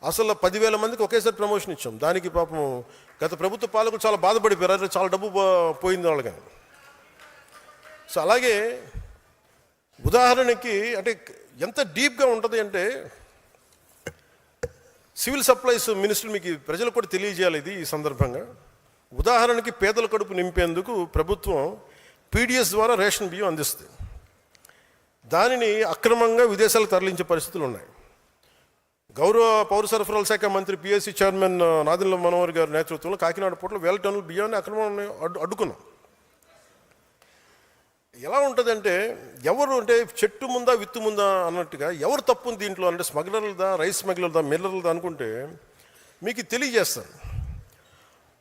అసలు 10,000 మందికి ఒకేసారి ప్రమోషన్ ఇచ్చాం. దానికి పాపం గత ప్రభుత్వ పాలకులు చాలా బాధపడిపోయారు, చాలా డబ్బు పోయింది వాళ్ళకి. సో అలాగే ఉదాహరణకి అంటే ఎంత డీప్గా ఉంటుంది అంటే, సివిల్ సప్లైస్ మినిస్టర్ మీకు ప్రజలకు కూడా తెలియజేయాలి ఇది ఈ సందర్భంగా. ఉదాహరణకి పేదల కడుపు నింపేందుకు ప్రభుత్వం పీడిఎస్ ద్వారా రేషన్ బియ్యం అందిస్తుంది. దానిని అక్రమంగా విదేశాలకు తరలించే పరిస్థితులు ఉన్నాయి. గౌరవ పౌర సరఫరాల శాఖ మంత్రి పిఎస్సి చైర్మన్ నాదెండ్ల మనోహర్ గారి నేతృత్వంలో కాకినాడ పోర్టులో 1000 టన్నుల బియ్యాన్ని అక్రమాన్ని అడ్డుకున్నాం. ఎలా ఉంటుందంటే, ఎవరు అంటే చెట్టు ముందా విత్తు ముందా అన్నట్టుగా ఎవరు తప్పు దీంట్లో అంటే స్మగ్లర్లదా, రైస్ స్మగ్లర్దా, మిల్లర్లదా అనుకుంటే మీకు తెలియజేస్తాను.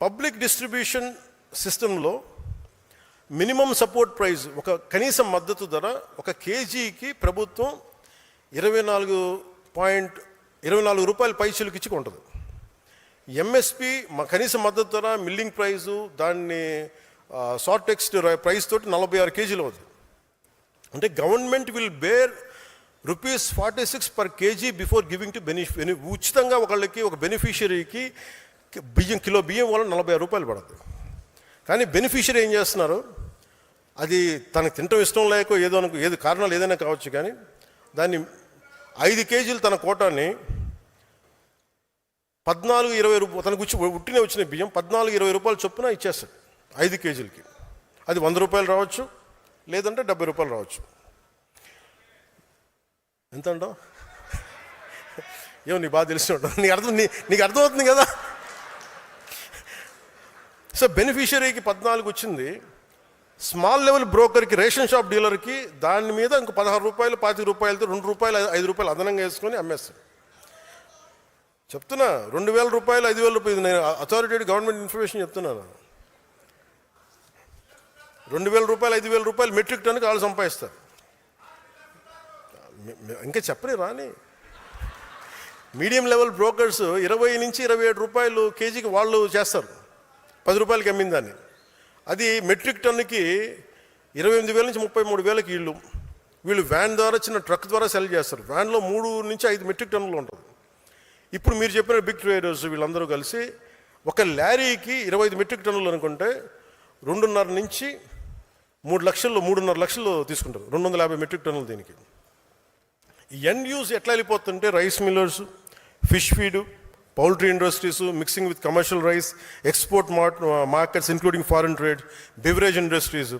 పబ్లిక్ డిస్ట్రిబ్యూషన్ సిస్టంలో మినిమం సపోర్ట్ ప్రైస్, ఒక కనీస మద్దతు ధర ఒక కేజీకి ప్రభుత్వం 24 రూపాయల పైసలకి ఇచ్చి కొంటుంది. ఎంఎస్పి కనీస మద్దతు ధర, మిల్లింగ్ ప్రైజు, దాన్ని షార్ట్ టెక్స్ట్ ప్రైస్ తోటి 46 కేజీలు అవుతుంది. అంటే government will bear ₹46 per kg before giving to ఉచితంగా ఒకళ్ళకి, ఒక బెనిఫిషియరీకి కిలో బియ్యం వల్ల 46 రూపాయలు పడుతుంది. కానీ బెనిఫిషియరీ ఏం చేస్తున్నారు, అది తనకు తినటం ఇష్టం లేక ఏది కారణాలు ఏదైనా కావచ్చు, కానీ దాన్ని 5 కేజీలు తన కోటాన్ని 14-20 రూపాయలు తనకు ఉట్టినే వచ్చిన బియ్యం 14-20 రూపాయలు చొప్పున ఇచ్చేస్తాడు 5 కేజీలకి. అది 100 రూపాయలు రావచ్చు, లేదంటే 70 రూపాయలు రావచ్చు. ఎంత అంటావు? ఏమో నీకు బాగా తెలిసి ఉంటావు, నీకు అర్థమవుతుంది కదా. సో బెనిఫిషియరీకి 14 వచ్చింది, స్మాల్ లెవెల్ బ్రోకర్కి, రేషన్ షాప్ డీలర్కి దాని మీద ఇంకో 16 రూపాయలు, 25 రూపాయలతో 2 రూపాయలు, 5 రూపాయలు అదనంగా వేసుకొని అమ్మేస్తాడు. చెప్తున్నా 2,000 రూపాయలు, 5,000 రూపాయలు, నేను అథారిటేటివ్ గవర్నమెంట్ ఇన్ఫర్మేషన్ చెప్తున్నాను. 2,000 రూపాయలు, 5,000 రూపాయలు మెట్రిక్ టన్నుకి వాళ్ళు సంపాదిస్తారు. ఇంకా చెప్పని రాని మీడియం లెవెల్ బ్రోకర్స్ 20 నుంచి 27 రూపాయలు కేజీకి వాళ్ళు చేస్తారు, 10 రూపాయలకి అమ్మిన దాన్ని. అది మెట్రిక్ టన్నుకి 28,000 నుంచి 33,000కి వీళ్ళు వ్యాన్ ద్వారా, చిన్న ట్రక్ ద్వారా సెల్ చేస్తారు. వ్యాన్లో 3 నుంచి 5 మెట్రిక్ టన్నులు ఉంటుంది. ఇప్పుడు మీరు చెప్పిన బిగ్ ట్రేడర్స్ వీళ్ళందరూ కలిసి ఒక లారీకి 25 మెట్రిక్ టన్నులు అనుకుంటే 2.5 నుంచి 3.5 లక్షలు తీసుకుంటారు. 250 మెట్రిక్ టన్నులు దీనికి. ఎండ్ యూజ్ ఎట్లా వెళ్ళిపోతుంటే rice millers, fish feed, poultry industries, mixing with commercial rice, export markets including foreign trade, beverage industries.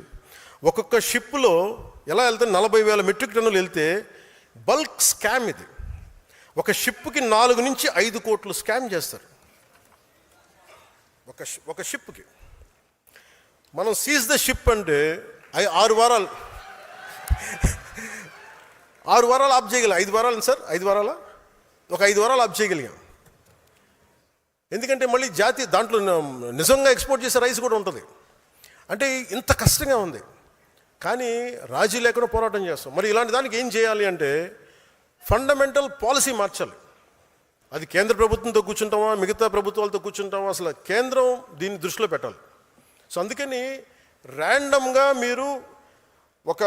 ఒక్కొక్క షిప్లో ఎలా వెళ్తే 40,000 మెట్రిక్ టన్నులు వెళ్తే బల్క్ స్కామ్ ఇది. ఒక షిప్కి 4 నుంచి 5 కోట్లు స్కామ్ చేస్తారు ఒక షిప్కి. మనం సీజ్ ద షిప్ అంటే 6 వారాలు ఆఫ్ చేయగలిగాం. 5 వారాలు సార్, 5 వారాల ఒక 5 వారాలు ఆఫ్ చేయగలిగాం. ఎందుకంటే మళ్ళీ దాంట్లో నిజంగా ఎక్స్పోర్ట్ చేసే రైస్ కూడా ఉంటుంది. అంటే ఇంత కష్టంగా ఉంది, కానీ రాజీ లేకుండా పోరాటం చేస్తాం. మరి ఇలాంటి దానికి ఏం చేయాలి అంటే ఫండమెంటల్ పాలసీ మార్చాలి. అది కేంద్ర ప్రభుత్వంతో కూర్చుంటామా, మిగతా ప్రభుత్వాలతో కూర్చుంటామా, అసలు కేంద్రం దీన్ని దృష్టిలో పెట్టాలి. సో అందుకని ర్యాండమ్గా మీరు ఒక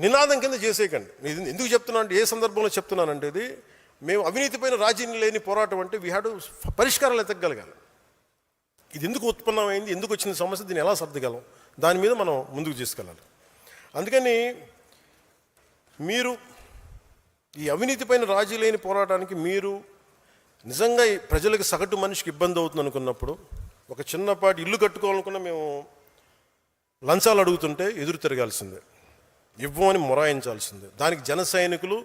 నినాదం కింద చేసేయకండి. ఎందుకు చెప్తున్నా అంటే, ఏ సందర్భంలో చెప్తున్నానంటే, ఇది మేము అవినీతిపైన రాజీ లేని పోరాటం అంటే వీ హ్యావ్ టు పరిష్కారాలు ఎతకగలగాలి. ఇది ఎందుకు ఉత్పన్నమైంది, ఎందుకు వచ్చిన సమస్య, దీన్ని ఎలా సర్దగలం, దాని మీద మనం ముందుకు తీసుకెళ్ళాలి. అందుకని మీరు ఈ అవినీతిపైన రాజీ లేని పోరాటానికి మీరు నిజంగా ప్రజలకు, సగటు మనిషికి ఇబ్బంది అవుతుంది అనుకున్నప్పుడు, ఒక చిన్నపాటి ఇల్లు కట్టుకోవాలనుకున్న మేము లంచాలు అడుగుతుంటే ఎదురు తిరగాల్సిందే, ఇవ్వమని మొరాయించాల్సిందే. దానికి జన సైనికులు,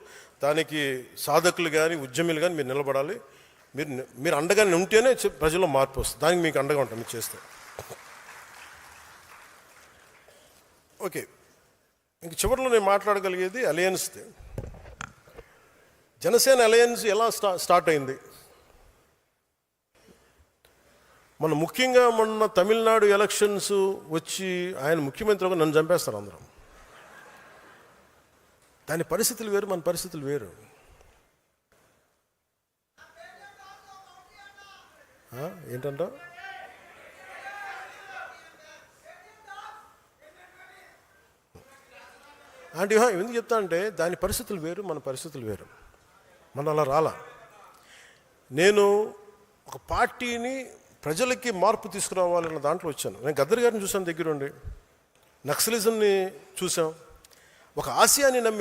దానికి సాధకులు కానీ, ఉద్యములు కానీ మీరు నిలబడాలి. మీరు అండగానే ఉంటేనే ప్రజల్లో మార్పు వస్తుంది. దానికి మీకు అండగా ఉంటాం మీరు చేస్తే. ఓకే, ఇంక చివరిలో నేను మాట్లాడగలిగేది అలయన్స్ది. జనసేన అలయన్స్ ఎలా స్టార్ట్ అయింది. ముఖ్యంగా మొన్న తమిళనాడు ఎలక్షన్స్ వచ్చి ఆయన ముఖ్యమంత్రిగా నన్ను చంపేస్తారు అందరం. దాని పరిస్థితులు వేరు, మన పరిస్థితులు వేరు. ఏంటంట అంటే ఎందుకు చెప్తా అంటే, దాని పరిస్థితులు వేరు, మన పరిస్థితులు వేరు. మనం అలా రాలా. నేను ఒక పార్టీని ప్రజలకి మార్పు తీసుకురావాలన్న దాంట్లో వచ్చాను. నేను గద్దర్ గారిని చూసాను దగ్గరుండి, నక్సలిజంని చూసాం, ఒక ఆశయాన్ని నమ్మి